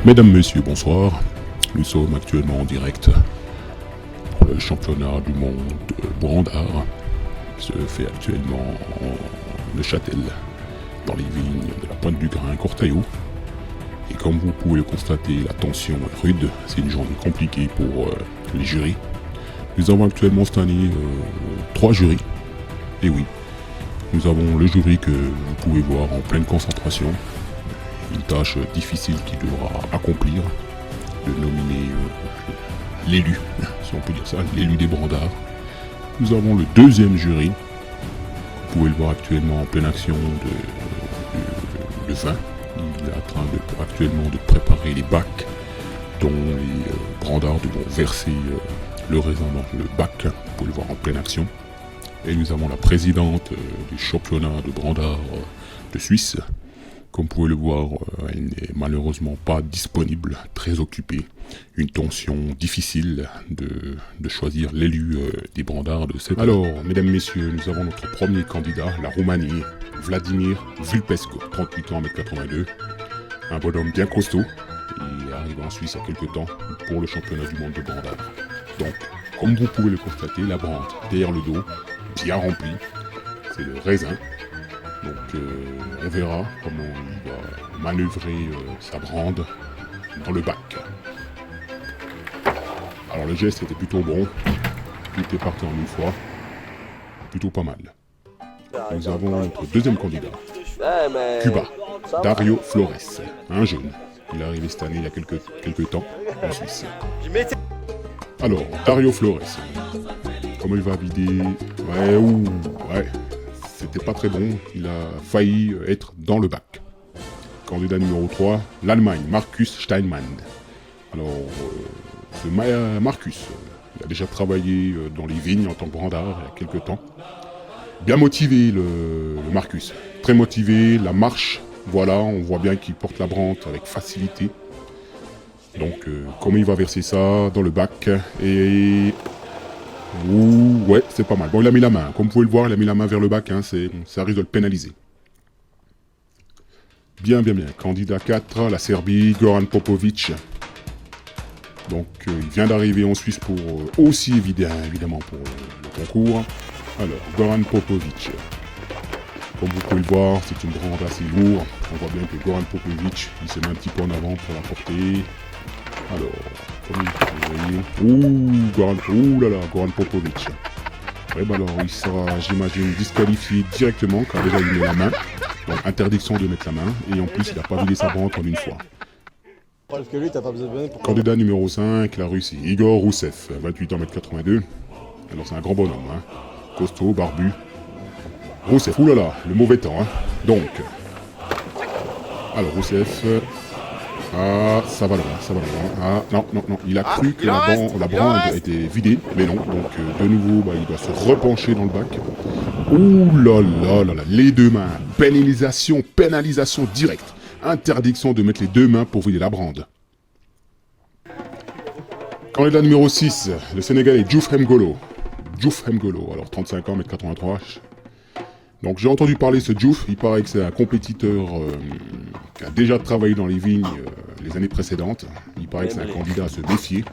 Mesdames, Messieurs, bonsoir. Nous sommes actuellement en direct pour le championnat du monde Brandard qui se fait actuellement en Neuchâtel, dans les vignes de la Pointe du Grain, Cortaillot. Et comme vous pouvez le constater, la tension est rude, c'est une journée compliquée pour les jurys. Nous avons actuellement cette année 3 jurys. Et oui, nous avons le jury que vous pouvez voir en pleine concentration. Une tâche difficile qu'il devra accomplir, de nominer l'élu, si on peut dire ça, l'élu des Brandards. Nous avons le deuxième jury, vous pouvez le voir actuellement en pleine action de vin. Il est en train actuellement de préparer les bacs dont les Brandards devront verser le raisin dans le bac, vous pouvez le voir en pleine action. Et nous avons la présidente du championnat de Brandard de Suisse. Comme vous pouvez le voir, elle n'est malheureusement pas disponible, très occupée. Une tension difficile de choisir l'élu des Brandards de cette année. Alors, mesdames, messieurs, nous avons notre premier candidat, la Roumanie, Vladimir Vulpescu, 38 ans, 1m82. Un bonhomme bien costaud. Il est arrivé en Suisse il y a quelques temps pour le championnat du monde de Brandard. Donc, comme vous pouvez le constater, la brande derrière le dos, bien remplie. C'est le raisin. Donc on verra comment il va manœuvrer sa brande dans le bac. Alors le geste était plutôt bon, tout est parti en une fois, plutôt pas mal. Nous avons notre deuxième candidat, Cuba, Dario Flores, un jeune. Il est arrivé cette année il y a quelques temps en Suisse. Alors, Dario Flores, comment il va vider? Ouais. C'était pas très bon, il a failli être dans le bac. Candidat numéro 3, l'Allemagne, Markus Steinmann. Alors, Markus, il a déjà travaillé dans les vignes en tant que brandard il y a quelques temps. Bien motivé le Markus, très motivé, la marche, voilà, on voit bien qu'il porte la brande avec facilité. Donc, comment il va verser ça dans le bac et... Ouh, ouais, c'est pas mal. Bon, il a mis la main. Comme vous pouvez le voir, il a mis la main vers le bac. Hein, ça risque de le pénaliser. Bien. Candidat 4, la Serbie, Goran Popovic. Donc, il vient d'arriver en Suisse pour aussi évidemment pour le concours. Alors, Goran Popovic. Comme vous pouvez le voir, c'est une brande assez lourde. On voit bien que Goran Popovic, il se met un petit peu en avant pour la porter. Alors, comme vous voyez, Goran Popovic. Ouais, bah alors il sera, j'imagine, disqualifié directement car déjà il met la main. Donc interdiction de mettre la main et en plus il n'a pas vidé sa brande en une fois. Parce que lui, t'as pas besoin de venir pour... Candidat numéro 5, la Russie, Igor Rousseff, 28 ans, 1m82. Alors c'est un grand bonhomme, hein. Costaud, barbu. Rousseff, oulala, le mauvais temps, hein. Donc, alors Rousseff... Ah, ça va loin. Ah, non, il a cru que la brande était vidée, mais non. Donc, de nouveau, il doit se repencher dans le bac. Ouh là, les deux mains. Pénalisation directe. Interdiction de mettre les deux mains pour vider la brande. Candidat numéro 6, le Sénégalais Diouf Mgolo. Alors 35 ans, 1m83. Donc j'ai entendu parler de ce Diouf, il paraît que c'est un compétiteur qui a déjà travaillé dans les vignes les années précédentes. Il paraît que c'est un candidat à se méfier.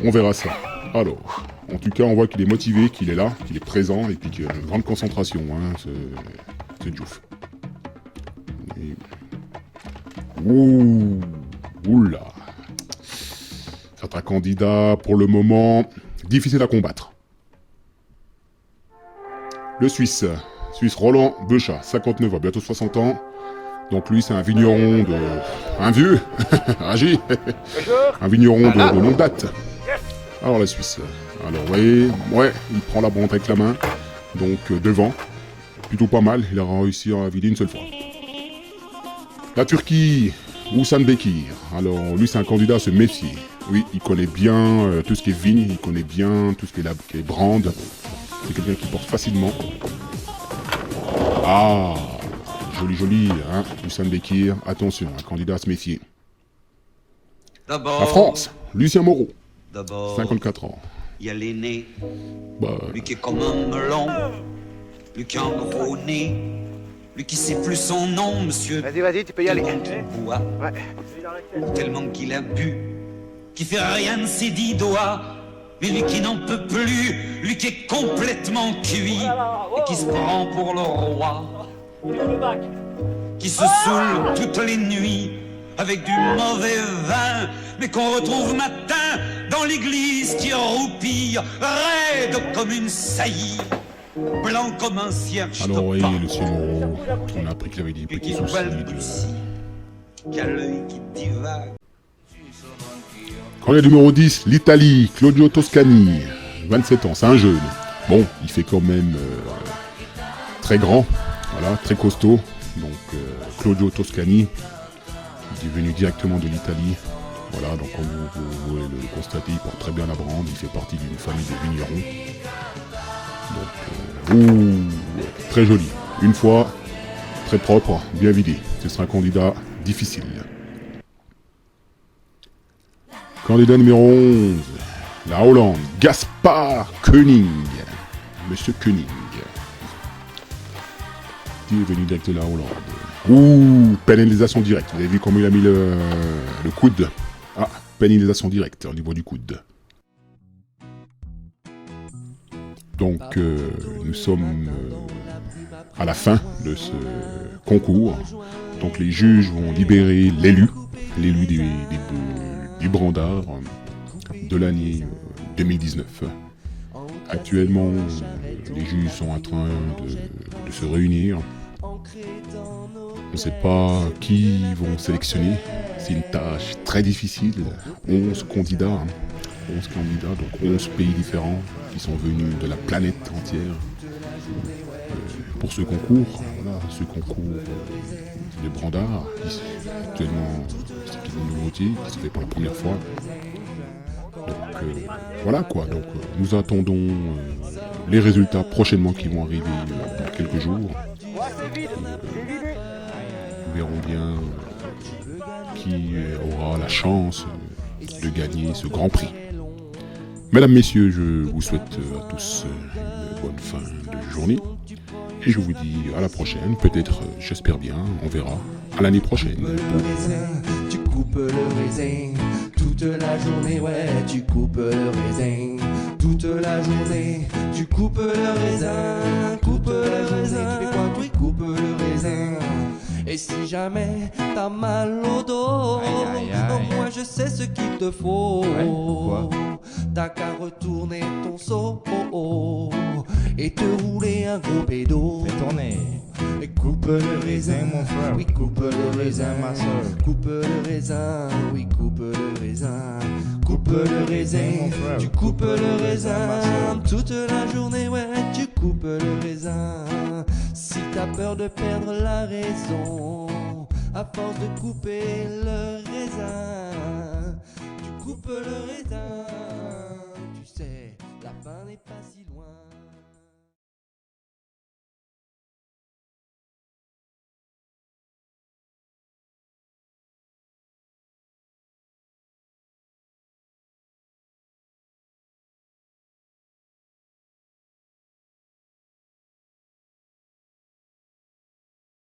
On verra ça. Alors, en tout cas on voit qu'il est motivé, qu'il est là, qu'il est présent et puis qu'il a une grande concentration, hein, ce Diouf. Et... Oula. C'est un candidat pour le moment difficile à combattre. Le Suisse Roland Beuchat, 59 ans, bientôt 60 ans. Donc lui, c'est un vigneron un vieux, âgé, un vigneron de longue date. Alors la Suisse, alors vous voyez, ouais, il prend la brande avec la main, donc devant, plutôt pas mal, il a réussi à vider une seule fois. La Turquie, Oussan Bekir, alors lui c'est un candidat à se méfier. Oui, il connaît bien tout ce qui est vigne, il connaît bien tout ce qui est brande. C'est quelqu'un qui porte facilement. Ah, joli, hein, Oussan Bekir. Attention, un candidat à se méfier. La France, Lucien Moreau, 54 ans. Il y a l'aîné, lui qui est comme un melon, lui qui a un gros nez, lui qui sait plus son nom, monsieur. Vas-y, tu peux y aller. Tellement qu'il boit, Ouais. tellement qu'il a bu, qui fait rien de ses 10 doigts. Mais lui qui n'en peut plus, lui qui est complètement cuit, et qui se prend pour le roi, qui se saoule toutes les nuits avec du mauvais vin, mais qu'on retrouve matin dans l'église qui roupille, raide comme une saillie, blanc comme un cierge Alors de oui, pain, Lucien Moreau, on a appris qu'il avait des et petits qui soucis balbutie, qui a l'œil qui divague. Candidat numéro 10, l'Italie, Claudio Toscani, 27 ans, c'est un jeune. Bon, il fait quand même très grand, voilà, très costaud. Donc Claudio Toscani, il est venu directement de l'Italie. Voilà, donc comme vous pouvez le constater, il porte très bien la brande, il fait partie d'une famille de vignerons. Donc, très joli. Une fois, très propre, bien vidé. Ce sera un candidat difficile. Candidat numéro 11, la Hollande, Gaspard Koenig. Monsieur Koenig. Il est venu direct de la Hollande. Pénalisation directe. Vous avez vu comment il a mis le coude? Ah, pénalisation directe au niveau du coude. Donc, nous sommes à la fin de ce concours. Donc, les juges vont libérer l'élu des brandards de l'année 2019. Actuellement, les juges sont en train de se réunir. On ne sait pas qui ils vont sélectionner. C'est une tâche très difficile. 11 candidats. 11 candidats, donc 11 pays différents qui sont venus de la planète entière pour ce concours. Voilà, ce concours de brandards. Actuellement, c'est une nouveauté qui se fait pour la première fois. Donc voilà quoi, donc nous attendons les résultats prochainement qui vont arriver dans quelques jours. Nous verrons bien qui aura la chance de gagner ce grand prix. Mesdames, messieurs, je vous souhaite à tous une bonne fin de journée. Et je vous dis à la prochaine, peut-être, j'espère bien, on verra, à l'année prochaine. Tu coupes le raisin toute la journée, ouais, tu coupes le raisin toute la journée, tu coupes le raisin, coupe le raisin, tu coupes le raisin. Et si jamais t'as mal au dos, moi je sais ce qu'il te faut. T'as qu'à retourner ton seau et te rouler un gros pédo. Fais tourner. Et coupe le raisin, mon frère. oui, coupe le raisin, ma soeur. coupe le raisin, oui, coupe le raisin. Coupe le raisin, mon frère. tu coupes le raisin ma soeur. toute la journée, ouais, tu coupes le raisin. Si t'as peur de perdre la raison, à force de couper le raisin, tu coupes le raisin. Tu sais, la fin n'est pas si loin.